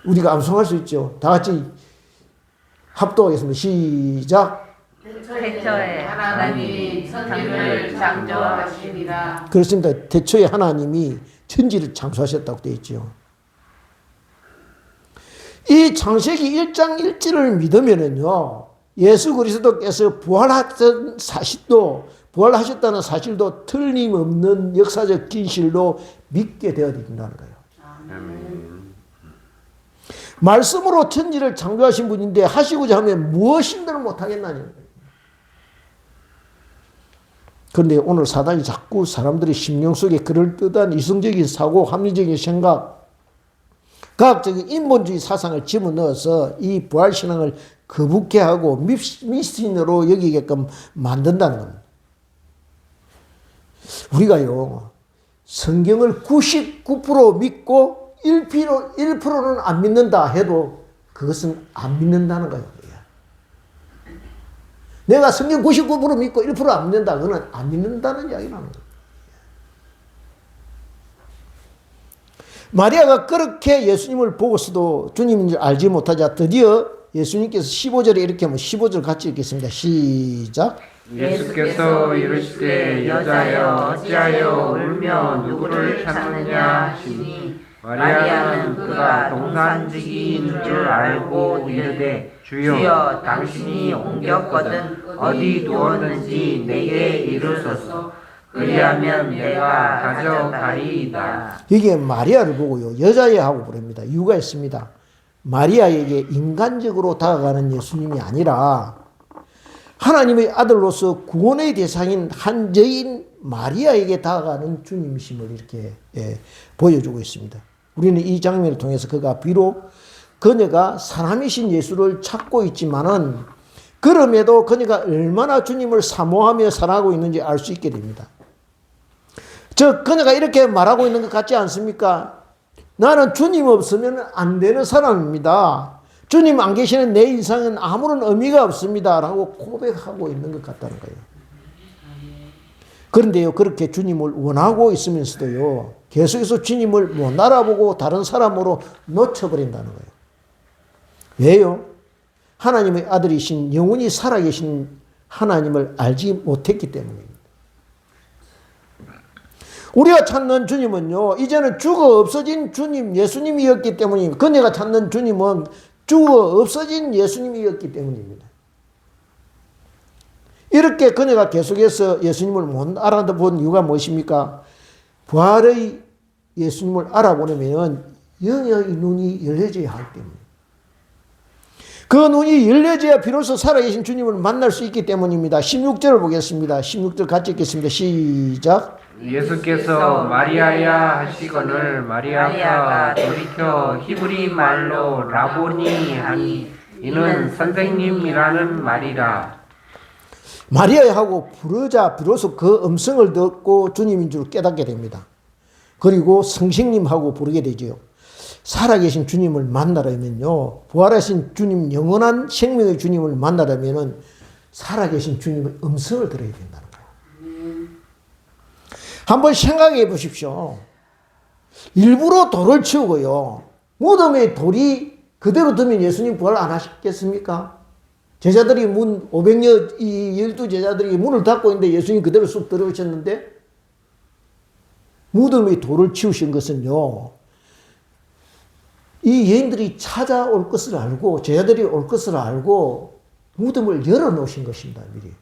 S1: 우리가 암송할 수 있죠. 다 같이 합독하겠습니다. 시작.
S4: 태초에 하나님이 천지를 창조하시니라.
S1: 그렇습니다. 태초에 하나님이 천지를 창조하셨다고 되어 있죠. 이 창세기 1장 1절을 믿으면은요, 예수 그리스도께서 부활하셨다는 사실도 틀림없는 역사적 진실로 믿게 되어진다는 거예요. 말씀으로 천지를 창조하신 분인데 하시고자 하면 무엇인들 못하겠나니. 그런데 오늘 사단이 자꾸 사람들의 심령 속에 그럴듯한 이성적인 사고, 합리적인 생각, 과학적인 인본주의 사상을 집어넣어서 이 부활신앙을 거북해 하고 미신으로 여기게끔 만든다는 겁니다. 우리가요, 성경을 99% 믿고 1%는 안 믿는다 해도 그것은 안 믿는다는 거예요. 내가 성경 99% 믿고 1% 안 믿는다, 그건 안 믿는다는 이야기라는 거예요. 마리아가 그렇게 예수님을 보고서도 주님인 줄 알지 못하자 드디어 예수님께서 15절에 이렇게 하면 15절 같이 읽겠습니다. 시작.
S2: 예수께서 이르시되 여자여 어찌하여 울며 누구를 찾느냐 하시니 마리아는 그가 동산지기인 줄 알고 이르되 주여 당신이 옮겼거든 어디 두었는지 내게 이르소서. 그리하면 내가 가져가리이다.
S1: 여기에 마리아를 보고요, 여자애 하고 부릅니다. 이유가 있습니다. 마리아에게 인간적으로 다가가는 예수님이 아니라 하나님의 아들로서 구원의 대상인 한저인 마리아에게 다가가는 주님이심을 이렇게 보여주고 있습니다. 우리는 이 장면을 통해서 그가 비록 그녀가 사람이신 예수를 찾고 있지만은 그럼에도 그녀가 얼마나 주님을 사모하며 살아가고 있는지 알 수 있게 됩니다. 그녀가 이렇게 말하고 있는 것 같지 않습니까? 나는 주님 없으면 안 되는 사람입니다. 주님 안 계시는 내 인생은 아무런 의미가 없습니다. 라고 고백하고 있는 것 같다는 거예요. 그런데요, 그렇게 주님을 원하고 있으면서도요, 계속해서 주님을 못 알아보고 다른 사람으로 놓쳐버린다는 거예요. 왜요? 하나님의 아들이신 영원히 살아계신 하나님을 알지 못했기 때문입니다. 우리가 찾는 주님은요, 이제는 죽어 없어진 주님, 예수님이었기 때문입니다. 그녀가 찾는 주님은 죽어 없어진 예수님이었기 때문입니다. 이렇게 그녀가 계속해서 예수님을 못 알아본 이유가 무엇입니까? 부활의 예수님을 알아보려면 영의 눈이 열려져야 하기 때문입니다. 그 눈이 열려져야 비로소 살아계신 주님을 만날 수 있기 때문입니다. 16절을 보겠습니다. 16절 같이 읽겠습니다. 시작.
S2: 예수께서 마리아야 하시거늘 마리아가 돌이켜 히브리 말로 라보니 하니 이는 선생님이라는 말이라.
S1: 마리아야 하고 부르자 비로소 그 음성을 듣고 주님인 줄 깨닫게 됩니다. 그리고 선생님하고 부르게 되죠. 살아계신 주님을 만나려면요, 부활하신 주님, 영원한 생명의 주님을 만나려면 살아계신 주님의 음성을 들어야 된다는 거예요. 한번 생각해 보십시오. 일부러 돌을 치우고요, 무덤에 돌이 그대로 두면 예수님 부활 안 하셨겠습니까? 제자들이 500여, 이 12제자들이 문을 닫고 있는데 예수님 그대로 쑥 들어오셨는데, 무덤에 돌을 치우신 것은요, 이 여인들이 찾아올 것을 알고, 제자들이 올 것을 알고, 무덤을 열어놓으신 것입니다, 미리.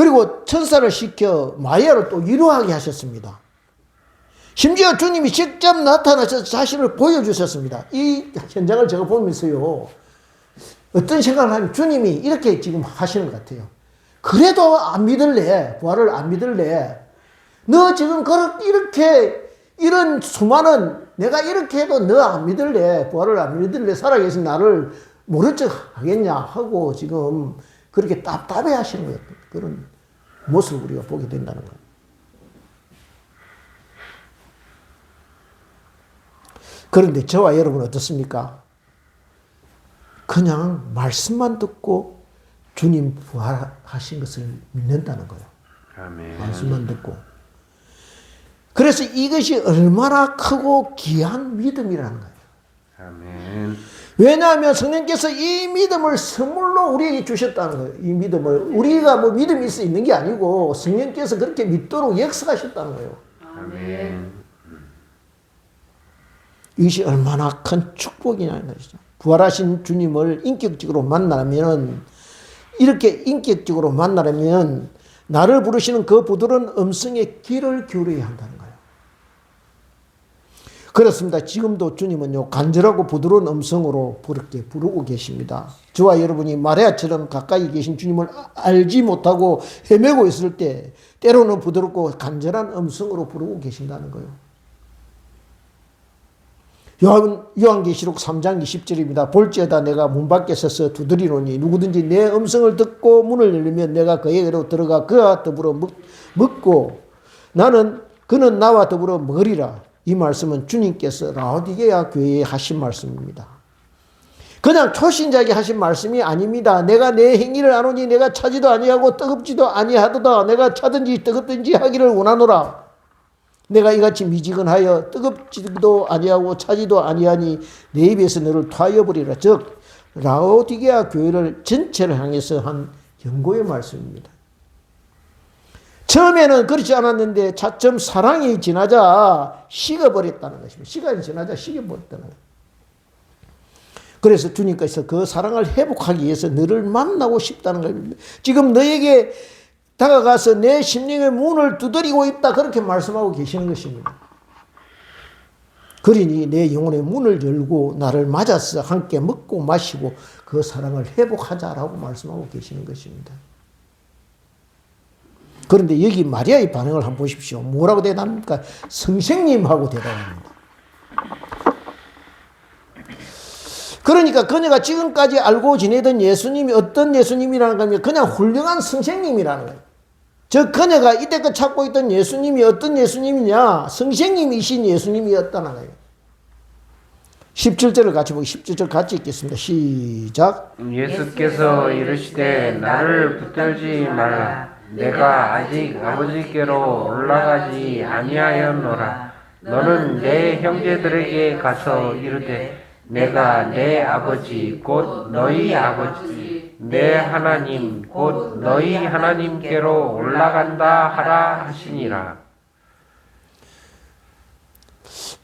S1: 그리고 천사를 시켜 마리아를 또 위로하게 하셨습니다. 심지어 주님이 직접 나타나셔서 자신을 보여주셨습니다. 이 현장을 제가 보면서요, 어떤 생각을 하면 주님이 이렇게 지금 하시는 것 같아요. 그래도 안 믿을래? 부활을 안 믿을래? 너 지금 이렇게 이런 수많은, 내가 이렇게 해도 너 안 믿을래? 부활을 안 믿을래? 살아계신 나를 모른 척 하겠냐? 하고 지금 그렇게 답답해 하시는 거예요. 그런 모습을 우리가 보게 된다는 거예요. 그런데 저와 여러분은 어떻습니까? 그냥 말씀만 듣고 주님 부활하신 것을 믿는다는 거예요.
S2: 아멘.
S1: 말씀만 듣고. 그래서 이것이 얼마나 크고 귀한 믿음이라는 거예요.
S2: 아멘.
S1: 왜냐하면 성령께서 이 믿음을 선물로 우리에게 주셨다는 거예요. 이 믿음을. 우리가 뭐 믿음이 있어 있는 게 아니고 성령께서 그렇게 믿도록 역사하셨다는 거예요.
S2: 아멘.
S1: 이것이 얼마나 큰 축복이냐는 것이죠. 부활하신 주님을 인격적으로 만나면, 이렇게 인격적으로 만나려면 나를 부르시는 그 부드러운 음성에 귀를 기울여야 한다는 거예요. 그렇습니다. 지금도 주님은요, 간절하고 부드러운 음성으로 그렇게 부르고 계십니다. 저와 여러분이 마리아처럼 가까이 계신 주님을 알지 못하고 헤매고 있을 때 때로는 부드럽고 간절한 음성으로 부르고 계신다는 거예요. 요한계시록 3장 20절입니다. 볼지어다 내가 문 밖에 서서 두드리노니 누구든지 내 음성을 듣고 문을 열리면 내가 그에게로 들어가 그와 더불어 먹고 그는 나와 더불어 먹으리라. 이 말씀은 주님께서 라오디게아 교회에 하신 말씀입니다. 그냥 초신자에게 하신 말씀이 아닙니다. 내가 내 행위를 아노니 내가 차지도 아니하고 뜨겁지도 아니하도다. 내가 차든지 뜨겁든지 하기를 원하노라. 내가 이같이 미지근하여 뜨겁지도 아니하고 차지도 아니하니 내 입에서 너를 토하여버리라. 즉 라오디게아 교회를 전체를 향해서 한 경고의 말씀입니다. 처음에는 그렇지 않았는데 차츰 사랑이 지나자 식어버렸다는 것입니다. 시간이 지나자 식어버렸다는 거예요. 그래서 주님께서 그 사랑을 회복하기 위해서 너를 만나고 싶다는 겁니다. 지금 너에게 다가가서 내 심령의 문을 두드리고 있다, 그렇게 말씀하고 계시는 것입니다. 그러니 내 영혼의 문을 열고 나를 맞아서 함께 먹고 마시고 그 사랑을 회복하자라고 말씀하고 계시는 것입니다. 그런데 여기 마리아의 반응을 한번 보십시오. 뭐라고 대답합니까? 선생님하고 대답합니다. 그러니까 그녀가 지금까지 알고 지내던 예수님이 어떤 예수님이라는 겁니까? 그냥 훌륭한 선생님이라는 거예요. 저 그녀가 이때껏 찾고 있던 예수님이 어떤 예수님이냐? 선생님이신 예수님이었다는 거예요. 17절을 같이 보고 17절 같이 읽겠습니다. 시작.
S2: 예수께서 이르시되 나를 붙들지 말라. 내가 아직 아버지께로 올라가지 아니하였노라. 너는 내 형제들에게 가서 이르되 내가 내 아버지 곧 너희 아버지 내 하나님 곧 너희 하나님께로 올라간다 하라 하시니라.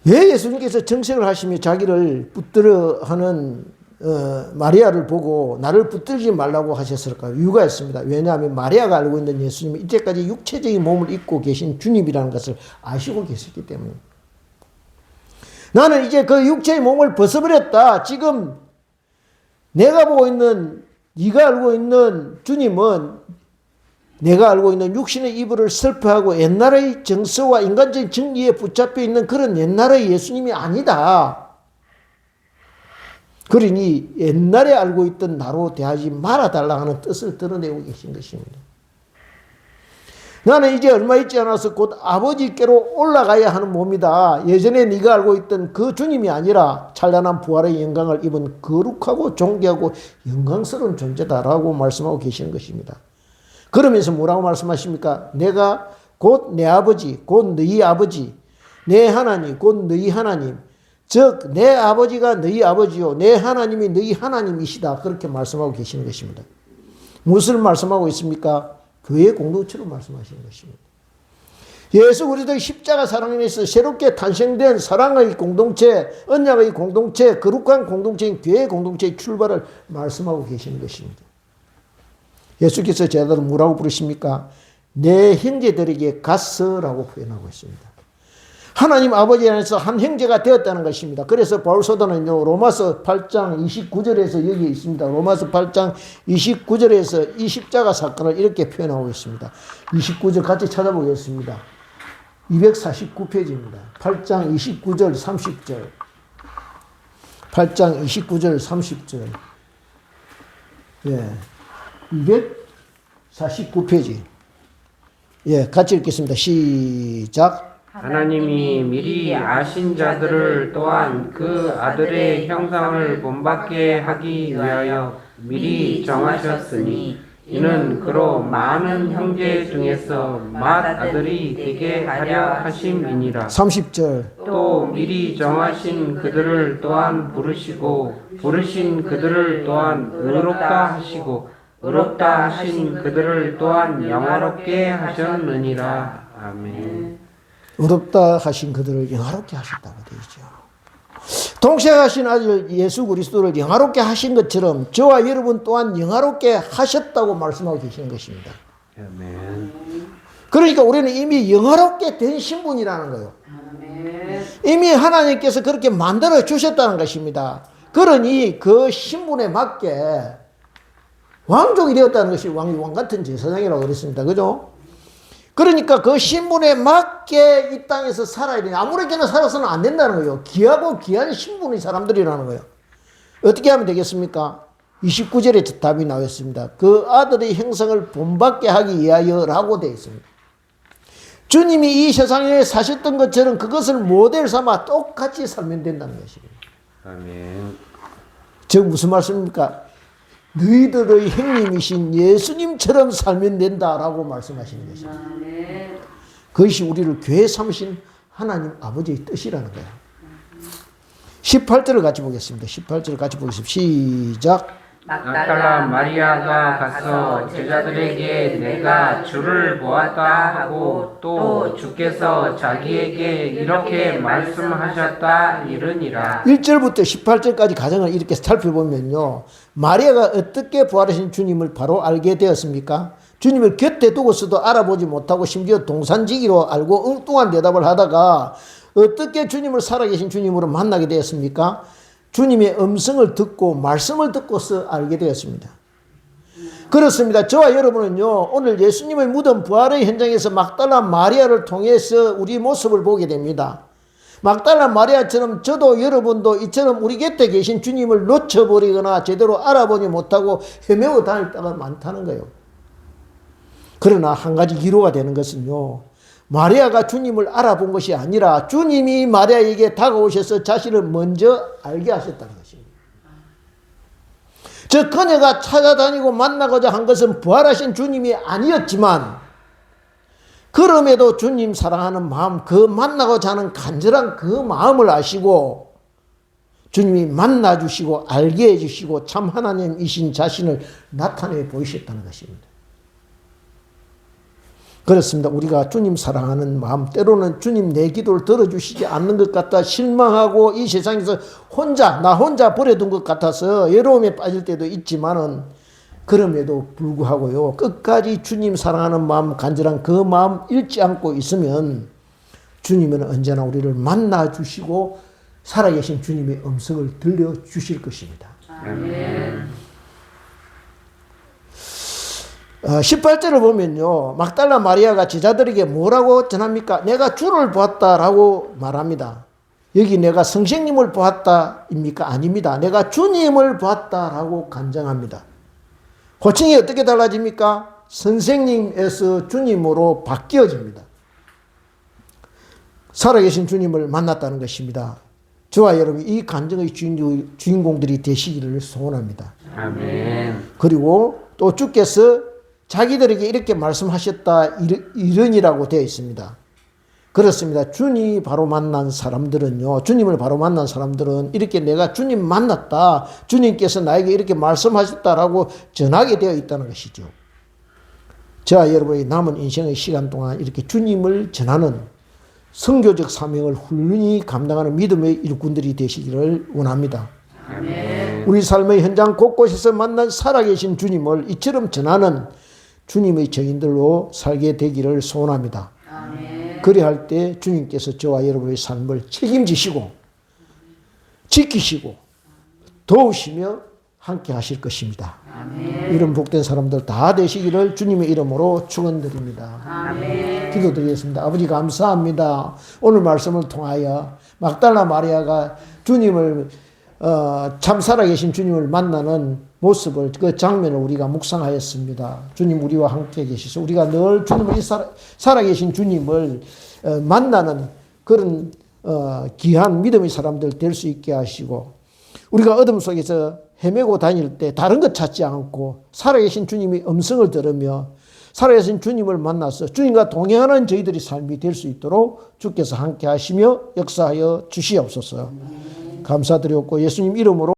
S1: 왜 예수님께서 정색을 하시며 자기를 붙들어 하는 마리아를 보고 나를 붙들지 말라고 하셨을까요? 이유가 있습니다. 왜냐하면 마리아가 알고 있는 예수님이 이때까지 육체적인 몸을 입고 계신 주님이라는 것을 아시고 계셨기 때문에, 나는 이제 그 육체의 몸을 벗어버렸다. 지금 내가 보고 있는, 네가 알고 있는 주님은 내가 알고 있는 육신의 이불을 슬퍼하고 옛날의 정서와 인간적인 정리에 붙잡혀 있는 그런 옛날의 예수님이 아니다. 그러니 옛날에 알고 있던 나로 대하지 말아달라 하는 뜻을 드러내고 계신 것입니다. 나는 이제 얼마 있지 않아서 곧 아버지께로 올라가야 하는 몸이다. 예전에 네가 알고 있던 그 주님이 아니라 찬란한 부활의 영광을 입은 거룩하고 존귀하고 영광스러운 존재다라고 말씀하고 계시는 것입니다. 그러면서 뭐라고 말씀하십니까? 내가 곧 내 아버지, 곧 너희 아버지, 내 하나님, 곧 너희 하나님, 즉 내 아버지가 너희 아버지요 내 하나님이 너희 하나님이시다. 그렇게 말씀하고 계시는 것입니다. 무엇을 말씀하고 있습니까? 교회 공동체로 말씀하시는 것입니다. 예수 그리스도의 십자가 사랑에서 새롭게 탄생된 사랑의 공동체, 언약의 공동체, 거룩한 공동체인 교회 공동체의 출발을 말씀하고 계시는 것입니다. 예수께서 제자들을 뭐라고 부르십니까? 내 형제들에게 갔어라고 표현하고 있습니다. 하나님 아버지 안에서 한 형제가 되었다는 것입니다. 그래서 바울 사도는요, 로마서 8장 29절에서 여기 있습니다. 로마서 8장 29절에서 이 십자가 사건을 이렇게 표현하고 있습니다. 29절 같이 찾아보겠습니다. 249페이지입니다. 8장 29절 30절. 8장 29절 30절. 예. 249페이지. 예, 같이 읽겠습니다. 시작.
S2: 하나님이 미리 아신 자들을 또한 그 아들의 형상을 본받게 하기 위하여 미리 정하셨으니 이는 그로 많은 형제 중에서 맏아들이 되게 하려 하심이니라.
S1: 30절.
S2: 또 미리 정하신 그들을 또한 부르시고 부르신 그들을 또한 의롭다 하시고 의롭다 하신 그들을 또한 영화롭게 하셨느니라. 아멘.
S1: 의롭다 하신 그들을 영화롭게 하셨다고 되어 있죠. 동생하신 아들 예수 그리스도를 영화롭게 하신 것처럼 저와 여러분 또한 영화롭게 하셨다고 말씀하고 계시는 것입니다.
S2: 아멘.
S1: 그러니까 우리는 이미 영화롭게 된 신분이라는 거예요.
S3: 아멘.
S1: 이미 하나님께서 그렇게 만들어 주셨다는 것입니다. 그러니 그 신분에 맞게 왕족이 되었다는 것이 왕 같은 제사장이라고 그랬습니다. 그죠? 그러니까 그 신분에 맞게 이 땅에서 살아야 되냐. 아무렇게나 살아서는 안 된다는 거예요. 귀하고 귀한 신분의 사람들이라는 거예요. 어떻게 하면 되겠습니까? 29절에 답이 나왔습니다. 그 아들의 형상을 본받게 하기 위하여라고 되어 있습니다. 주님이 이 세상에 사셨던 것처럼 그것을 모델 삼아 똑같이 살면 된다는 것입니다.
S2: 아멘.
S1: 즉 무슨 말씀입니까? 너희들의 형님이신 예수님처럼 살면 된다라고 말씀하시는 것입니다.
S3: 아멘.
S1: 그것이 우리를 교회 삼으신 하나님 아버지의 뜻이라는 거예요. 18절을 같이 보겠습니다. 18절을 같이 보겠습니다. 시작.
S2: 막달라 마리아가 가서 제자들에게 내가 주를 보았다 하고 또 주께서 자기에게 이렇게 말씀하셨다 이르니라.
S1: 1절부터 18절까지 가정을 이렇게 살펴보면요. 마리아가 어떻게 부활하신 주님을 바로 알게 되었습니까? 주님을 곁에 두고서도 알아보지 못하고 심지어 동산지기로 알고 엉뚱한 대답을 하다가 어떻게 주님을 살아계신 주님으로 만나게 되었습니까? 주님의 음성을 듣고 말씀을 듣고서 알게 되었습니다. 그렇습니다. 저와 여러분은요, 오늘 예수님의 무덤 부활의 현장에서 막달라 마리아를 통해서 우리 모습을 보게 됩니다. 막달라 마리아처럼 저도 여러분도 이처럼 우리 곁에 계신 주님을 놓쳐버리거나 제대로 알아보지 못하고 헤매고 다닐 때가 많다는 거예요. 그러나 한 가지 위로가 되는 것은요, 마리아가 주님을 알아본 것이 아니라 주님이 마리아에게 다가오셔서 자신을 먼저 알게 하셨다는 것입니다. 저 그녀가 찾아다니고 만나고자 한 것은 부활하신 주님이 아니었지만 그럼에도 주님 사랑하는 마음, 그 만나고자 하는 간절한 그 마음을 아시고 주님이 만나주시고 알게 해주시고 참 하나님이신 자신을 나타내 보이셨다는 것입니다. 그렇습니다. 우리가 주님 사랑하는 마음, 때로는 주님 내 기도를 들어주시지 않는 것 같아 실망하고 이 세상에서 나 혼자 버려둔 것 같아서 외로움에 빠질 때도 있지만은 그럼에도 불구하고요, 끝까지 주님 사랑하는 마음, 간절한 그 마음 잃지 않고 있으면 주님은 언제나 우리를 만나주시고 살아계신 주님의 음성을 들려주실 것입니다.
S3: 아멘.
S1: 18절을 보면요, 막달라 마리아가 제자들에게 뭐라고 전합니까? 내가 주를 보았다라고 말합니다. 여기 내가 선생님을 보았다입니까? 아닙니다. 내가 주님을 보았다라고 간증합니다. 호칭이 어떻게 달라집니까? 선생님에서 주님으로 바뀌어집니다. 살아계신 주님을 만났다는 것입니다. 저와 여러분 이 간증의 주인공들이 되시기를 소원합니다.
S2: 아멘.
S1: 그리고 또 주께서 자기들에게 이렇게 말씀하셨다 이런이라고 되어 있습니다. 그렇습니다. 주님을 바로 만난 사람들은 이렇게 내가 주님 만났다, 주님께서 나에게 이렇게 말씀하셨다라고 전하게 되어 있다는 것이죠. 저와 여러분이 남은 인생의 시간 동안 이렇게 주님을 전하는 선교적 사명을 훌륭히 감당하는 믿음의 일꾼들이 되시기를 원합니다.
S2: 아멘.
S1: 우리 삶의 현장 곳곳에서 만난 살아계신 주님을 이처럼 전하는 주님의 증인들로 살게 되기를 소원합니다.
S3: 아멘.
S1: 그리할 때 주님께서 저와 여러분의 삶을 책임지시고 지키시고 도우시며 함께 하실 것입니다.
S3: 아멘.
S1: 이런 복된 사람들 다 되시기를 주님의 이름으로 축원드립니다.
S3: 아멘.
S1: 기도드리겠습니다. 아버지 감사합니다. 오늘 말씀을 통하여 막달라 마리아가 주님을 참 살아계신 주님을 만나는 모습을 그 장면을 우리가 묵상하였습니다. 주님 우리와 함께 계시소. 우리가 늘 주님을 살아계신 주님을 만나는 그런 귀한 믿음의 사람들 될 수 있게 하시고 우리가 어둠 속에서 헤매고 다닐 때 다른 것 찾지 않고 살아계신 주님의 음성을 들으며 살아계신 주님을 만나서 주님과 동행하는 저희들의 삶이 될 수 있도록 주께서 함께 하시며 역사하여 주시옵소서. 감사드렸고 예수님 이름으로